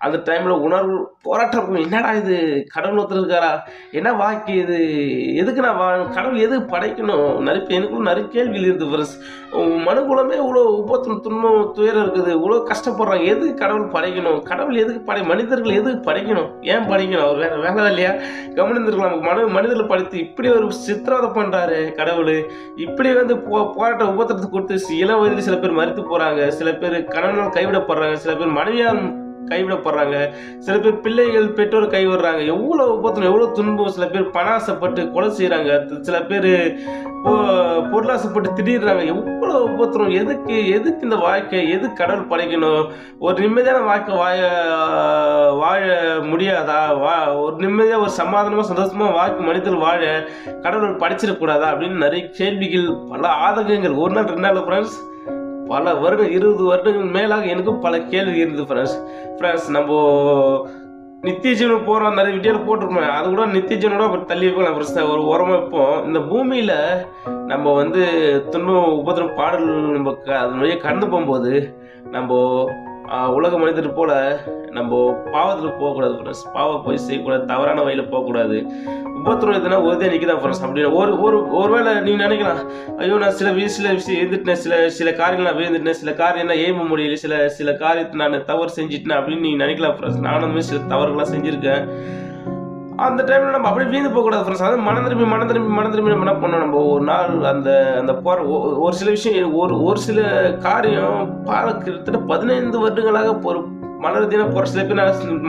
அந்த டைமில் உணர்வு போராட்டம் இருக்கும். என்னடா இது, கடவுள் ஒருத்தர் இருக்காரா, என்ன வாழ்க்கை இது, எதுக்கு நான் கடவுள் எதுக்கு படைக்கணும், எனக்குள்ள நிறைய கேள்விகள் இருக்குது ஃப்ரெண்ட்ஸ். மனுக்குலமே இவ்வளோ உபத்திரம் துன்பம் துயரம் இருக்குது, இவ்வளோ கஷ்டப்படுறாங்க, எதுக்கு கடவுள் படைக்கணும், கடவுள் எதுக்கு மனிதர்கள் எதுக்கு படைக்கணும், ஏன் படைக்கணும், அவர் வேற வேலை இல்லையா, கவனிந்திருக்கலாம். மனிதர்களை படைத்து இப்படி ஒரு சித்திரவதை பண்ணுறாரு கடவுள். இப்படி வந்து போராட்ட உபத்திரத்தை கொடுத்து இளம் வயதில் சில பேர் மறித்து போகிறாங்க, சில பேர் கணவனால் கைவிடப்படுறாங்க, சில பேர் மனைவியால் கைவிடப்படுறாங்க, சில பேர் பிள்ளைகள் பெற்றோர் கைவிடுறாங்க, எவ்வளோ உபத்திரம் எவ்வளோ துன்பம், சில பேர் பணாசைப்பட்டு கொலை செய்கிறாங்க, சில பேர் பொருளாசைப்பட்டு திடீர்றாங்க, எவ்வளோ உபத்திரம், எதுக்கு இந்த வாழ்க்கை, எதுக்கு கடவுள் படைக்கணும், ஒரு நிம்மதியான வாழ்க்கை வாழ முடியாதா, ஒரு நிம்மதியாக ஒரு சமாதானமாக சந்தோஷமாக வாழ்க்கை மனிதர்கள் வாழ கடவுள் படைச்சிடக்கூடாதா அப்படின்னு நிறைய கேள்விகள், பல ஆதங்கங்கள், ஒரு நாள் 2 நாள் ஃப்ரெண்ட்ஸ், பல வருடம் 20 வருடங்கள் மேலாக எனக்கும் பல கேள்வி இருந்தது ஃப்ரெண்ட்ஸ். நம்ம நித்திய ஜீவனம் போகிறோம், நிறைய வீடியோவில் போட்டிருப்போம், அது கூட நித்திய ஜீவனோட அப்படி தள்ளி வைப்போம் ஃப்ரெண்ட்ஸ். ஒரு உரமாக வைப்போம். இந்த பூமியில் நம்ம வந்து துன்பம் உபத்திரம் பாடல் நம்ம அது வழியாக கடந்து போகும்போது நம்ம உலக மனிதர் போல நம்ம பாவத்தில் போகக்கூடாது ஃப்ரெண்ட்ஸ். பாவம் போய் செய்யக்கூடாது, தவறான வழியில் போகக்கூடாது. உபத்திரம் எதுனா ஒருதே நிற்கதான் ஃப்ரெண்ட்ஸ். அப்படின்னு ஒருவேளை நீங்கள் நினைக்கலாம், ஐயோ நான் சில விஷயம் எழுந்துட்டேன், சில காரியங்கள் நான் விழுந்துட்டேன், சில காரியம் நான் ஏம முடியல, சில காரியத்தை நான் தவறு செஞ்சுட்டேன் அப்படின்னு நீங்கள் நினைக்கலாம் ஃப்ரெண்ட்ஸ். நானும் அந்த மாதிரி சில தவறுகள்லாம் செஞ்சுருக்கேன். அந்த டைமில் நம்ம அப்படியே வீழ்ந்து போகக்கூடாது ஃப்ரெண்ட்ஸ். அதாவது மனம் திரும்பி நம்ம என்ன பண்ணோம், நம்ம ஒரு நாள் அந்த போகிற ஒரு சில விஷயம், ஒரு சில காரியம் கிட்டத்தட்ட 15 வருடங்களாக மனரீதியான போகிற சில பேர்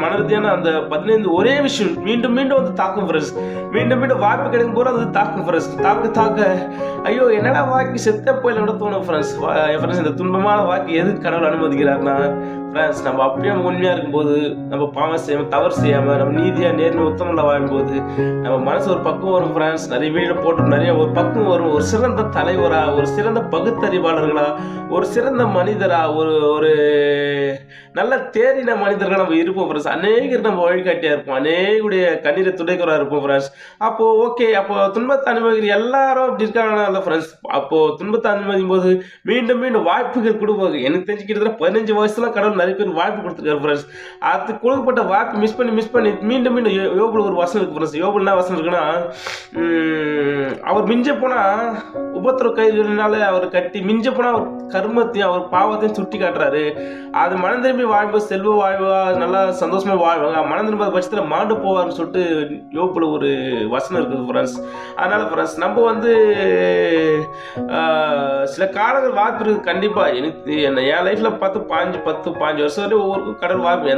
மனரீதியான அந்த 15 ஒரே விஷயம் மீண்டும் வந்து தாக்கும் ஃப்ரெண்ட்ஸ். மீண்டும் வாய்ப்பு கிடைக்கும் போது அது தாக்கும் ஃப்ரெண்ட்ஸ். தாக்க ஐயோ என்னடா வாக்கி செத்த போயில கூட தோணும் ஃப்ரெண்ட்ஸ். இந்த துன்பமான வாக்கி எதுக்கு கடவுள் அனுமதிக்கிறார்னா ஃப்ரெண்ட்ஸ், நம்ம அப்படியே உண்மையாக இருக்கும்போது, நம்ம பாவம் செய்யாமல் தவறு செய்யாமல் நம்ம நீதியாக நேர்மை உத்தமில் வாழும்போது நம்ம மனசு ஒரு பக்கம் வரும் ஃப்ரெண்ட்ஸ். நிறைய வீடியோ போட்டு நிறைய ஒரு பக்கம் வரும். ஒரு சிறந்த தலைவராக, ஒரு சிறந்த பகுத்தறிவாளர்களாக, ஒரு சிறந்த மனிதராக, ஒரு நல்ல தேறின மனிதர்கள் நம்ம இருப்போம் ஃப்ரெண்ட்ஸ். அநேகருக்கு நம்ம வழிகாட்டியாக இருப்போம், அநேகுடைய கண்ணீரை துடைக்கிறா இருப்போம் ஃப்ரெண்ட்ஸ். அப்போது ஓகே, அப்போ துன்பத்தை அனுமதிக்கிற எல்லாரும் அப்படி இருக்காங்கன்னா ஃப்ரெண்ட்ஸ், அப்போது துன்பத்தை அனுமதிக்கும் போது மீண்டும் வாய்ப்புகள் கொடுப்பாங்க. எனக்கு தெரிஞ்சுக்கிட்டு 15 வயசுலாம் கடவுள் நிறைய பேர் வாய்ப்பு கொடுத்துருக்காரு ஃப்ரெண்ட்ஸ். அது கொடுக்கப்பட்ட வாய்ப்பு மிஸ் பண்ணி மீண்டும் யோபுல ஒரு வசனம் இருக்கு ஃப்ரெண்ட்ஸ். யோபுல என்ன வசனம் இருக்குன்னா, அவர் மிஞ்ச போனா உபத்திர கைகளினால அவர் கட்டி மிஞ்ச போனா அவர் கர்மத்தையும் அவர் பாவத்தையும் சுட்டி காட்டுறாரு. அது மனம் திரும்பி வாழ்வு செல்வ வாழ்வா நல்லா சந்தோஷமா வாழ்வாங்க, மனம் திரும்ப பட்சத்தில் மாண்டு போவார்னு சொல்லிட்டு யோபுல ஒரு வசனம் இருக்குது ஃப்ரெண்ட்ஸ். அதனால ஃப்ரெண்ட்ஸ், நம்ம வந்து சில காலங்கள் வாய்ப்பு இருக்குது கண்டிப்பாக. என் லைஃப்பில் பார்த்து 5 வருஷம் வரையும் ஒவ்வொரு கடவுள் வாய்ப்பு